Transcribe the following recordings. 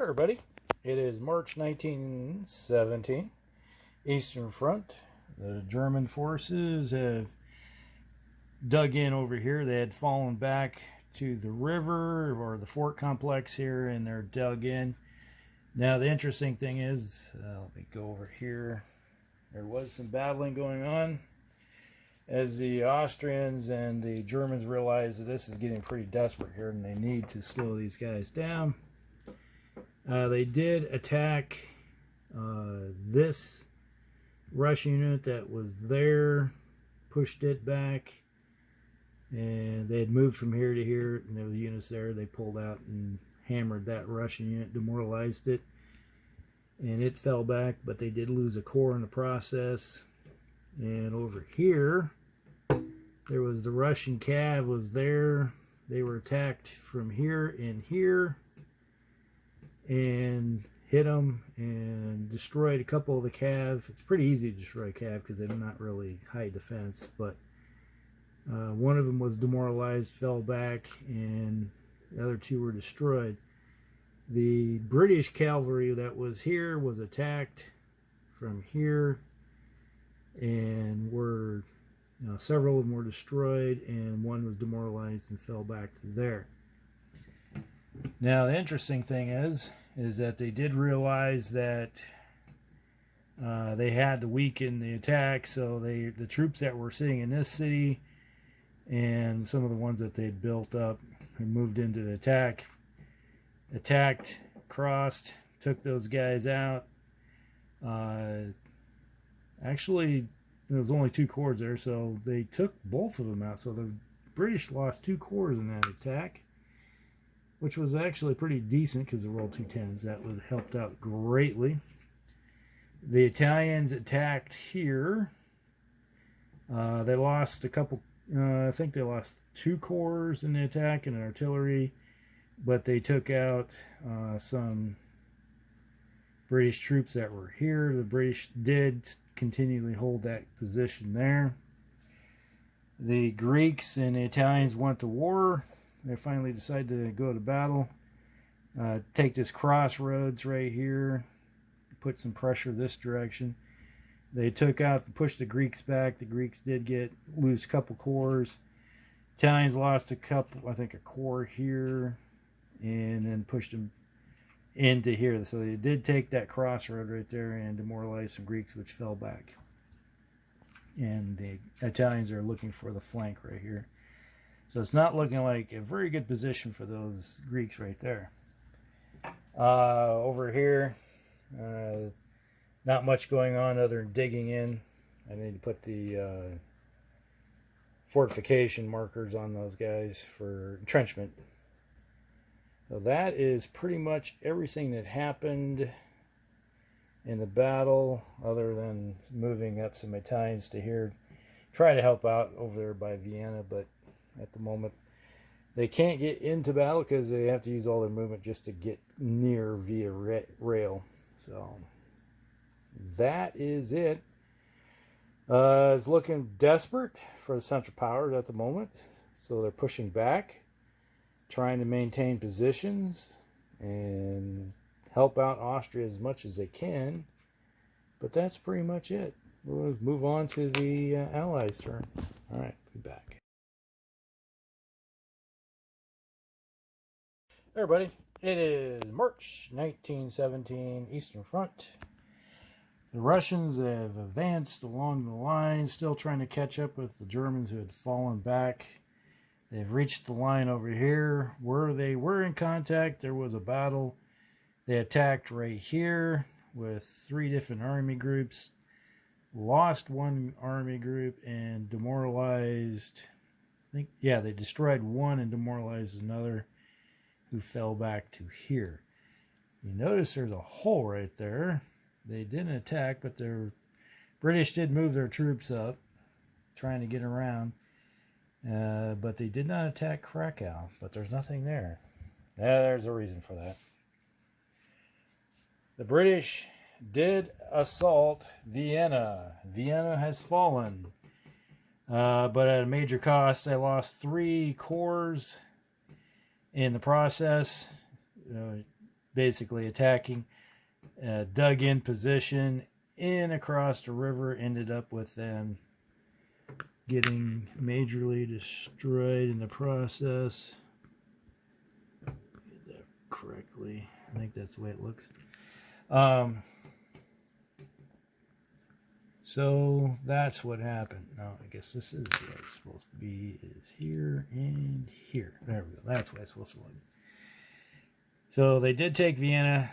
everybody. It is March 1917. Eastern Front. The German forces have dug in over here. They had fallen back to the river or the fort complex here, and they're dug in. Now the interesting thing is, let me go over here. There was some battling going on as the Austrians and the Germans realized that this is getting pretty desperate here and they need to slow these guys down. They did attack this Russian unit that was there, pushed it back, and they had moved from here to here, and there was units there. They pulled out and hammered that Russian unit, demoralized it, and it fell back, but they did lose a corps in the process. And over here, there was the Russian cav was there. They were attacked from here and here and hit them and destroyed a couple of the cav. It's pretty easy to destroy a cav because they're not really high defense, but one of them was demoralized, fell back, and the other two were destroyed. The British cavalry that was here was attacked from here, and were several of them were destroyed, and one was demoralized and fell back to there. Now the interesting thing is that they did realize that they had to weaken the attack, so the troops that were sitting in this city and some of the ones that they'd built up and moved into the attacked, crossed, took those guys out. Actually, there was only 2 corps there, so they took both of them out. So the British lost 2 corps in that attack, which was actually pretty decent because they rolled 2 10s. That would have helped out greatly. The Italians attacked here. They lost a couple, I think they lost 2 corps in the attack and artillery, but they took out some British troops that were here. The British did continually hold that position there. The Greeks and the Italians went to war. They finally decided to go to battle. Take this crossroads right here, put some pressure this direction. They pushed the Greeks back. The Greeks did lose a couple corps. Italians lost a couple, I think a corps here, and then pushed them into here. So they did take that crossroad right there and demoralize some Greeks, which fell back. And the Italians are looking for the flank right here. So it's not looking like a very good position for those Greeks right there. Over here, not much going on other than digging in. I need to put the fortification markers on those guys for entrenchment. So that is pretty much everything that happened in the battle, other than moving up some Italians to here. Try to help out over there by Vienna, but at the moment they can't get into battle because they have to use all their movement just to get near via rail. So that is it. It's looking desperate for the Central Powers at the moment, so they're pushing back, trying to maintain positions and help out Austria as much as they can. But that's pretty much it. We'll move on to the Allies' turn. All right, be back. Everybody, it is March 1917, Eastern Front. The Russians have advanced along the line, still trying to catch up with the Germans who had fallen back. They've reached the line over here where they were in contact. There was a battle. They attacked right here with 3 different army groups, lost 1 army group and demoralized, they destroyed 1 and demoralized another, who fell back to here. You notice there's a hole right there. They didn't attack, but the British did move their troops up, trying to get around. But they did not attack Krakow, but there's nothing there. There's a reason for that. The British did assault Vienna. Vienna has fallen, but at a major cost. They lost 3 corps in the process. basically attacking, dug in position in across the river, ended up with them getting majorly destroyed in the process. Get that correctly. I think that's the way it looks. So that's what happened. Now, I guess this is what it's supposed to be, is here and here. There we go. That's what it's supposed to look. So they did take Vienna.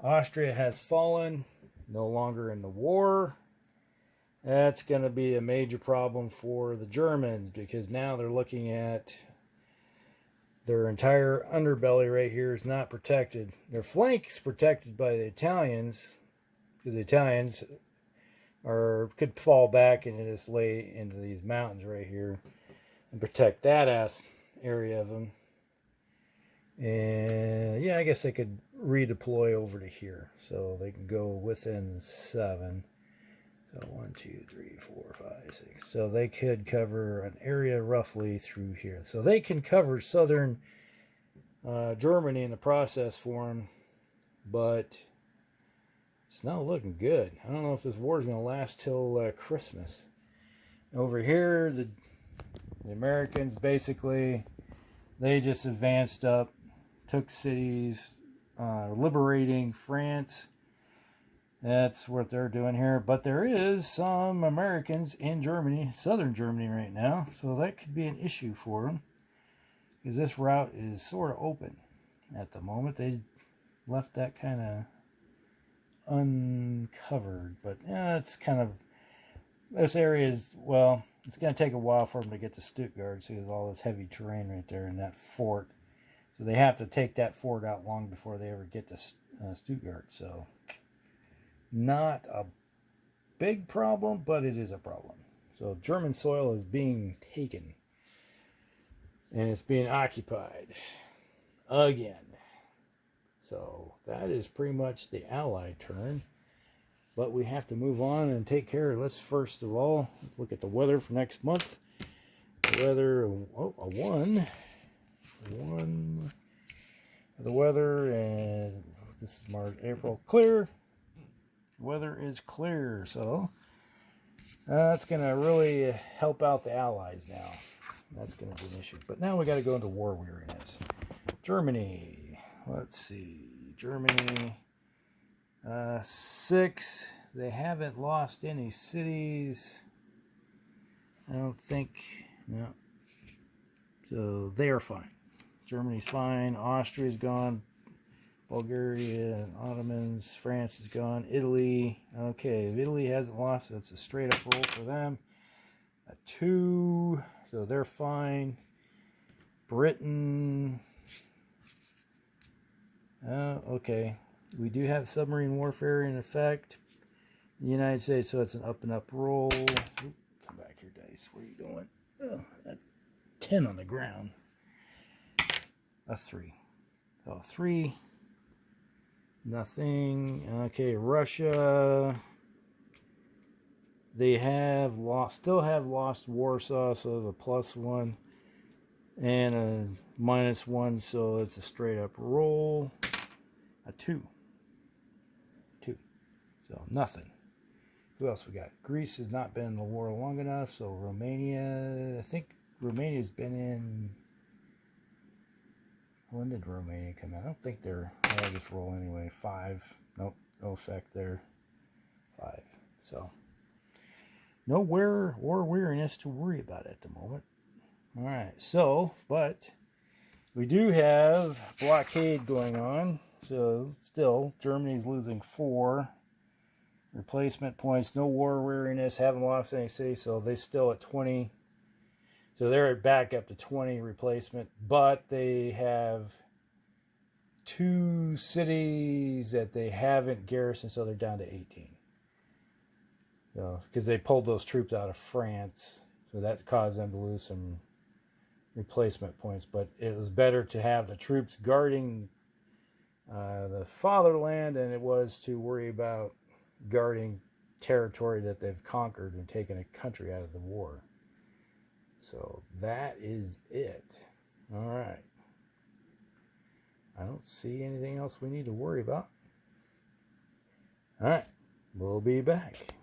Austria has fallen, no longer in the war. That's going to be a major problem for the Germans, because now they're looking at their entire underbelly right here is not protected. Their flank's protected by the Italians, because the Italians could fall back into these mountains right here and protect that area of them. And yeah, I guess they could redeploy over to here, so they can go within 7. So 1, 2, 3, 4, 5, 6. So they could cover an area roughly through here. So they can cover southern Germany in the process for them, but it's not looking good. I don't know if this war is going to last till Christmas. Over here, the Americans basically, they just advanced up, took cities, liberating France. That's what they're doing here. But there is some Americans in Germany, southern Germany right now, so that could be an issue for them, because this route is sort of open at the moment. They left that kind of uncovered, but yeah, it's kind of, this area is, well, it's going to take a while for them to get to Stuttgart. See, there's all this heavy terrain right there in that fort, so they have to take that fort out long before they ever get to Stuttgart. So not a big problem, but it is a problem. So German soil is being taken, and it's being occupied again. So that is pretty much the Allied turn. But we have to move on and take care of, let's first of all, let's look at the weather for next month. The weather, the weather, and this is March, April, clear. Weather is clear, so that's going to really help out the Allies now. That's going to be an issue. But now we got to go into war weariness. Germany, let's see. Germany, 6. They haven't lost any cities, I don't think. No. So they are fine. Germany's fine. Austria's gone. Bulgaria, Ottomans, France is gone. Italy, okay, if Italy hasn't lost, that's a straight up roll for them. A 2, so they're fine. Britain, okay, we do have submarine warfare in effect. The United States, so it's an up and up roll. Oop, come back here, dice. Where are you going? Oh, that 10 on the ground. A 3. So 3. Nothing. Okay, Russia. They have lost, still have lost Warsaw, so the +1 and a -1, so it's a straight up roll. A 2. 2. So nothing. Who else we got? Greece has not been in the war long enough, so Romania. I think Romania's been in. When did Romania come in? I don't think they're. I'll just roll anyway. 5. Nope, no effect there. 5. So no war weariness to worry about at the moment. All right. So, but we do have blockade going on. So still, Germany's losing 4 replacement points. No war weariness. Haven't lost any cities. So they still at 20. So they're back up to 20 replacement, but they have 2 cities that they haven't garrisoned, so they're down to 18. So, because they pulled those troops out of France, so that caused them to lose some replacement points. But it was better to have the troops guarding the fatherland than it was to worry about guarding territory that they've conquered and taken a country out of the war. So that is it. All right. I don't don't see anything else we need to worry about. All right, we'll be back.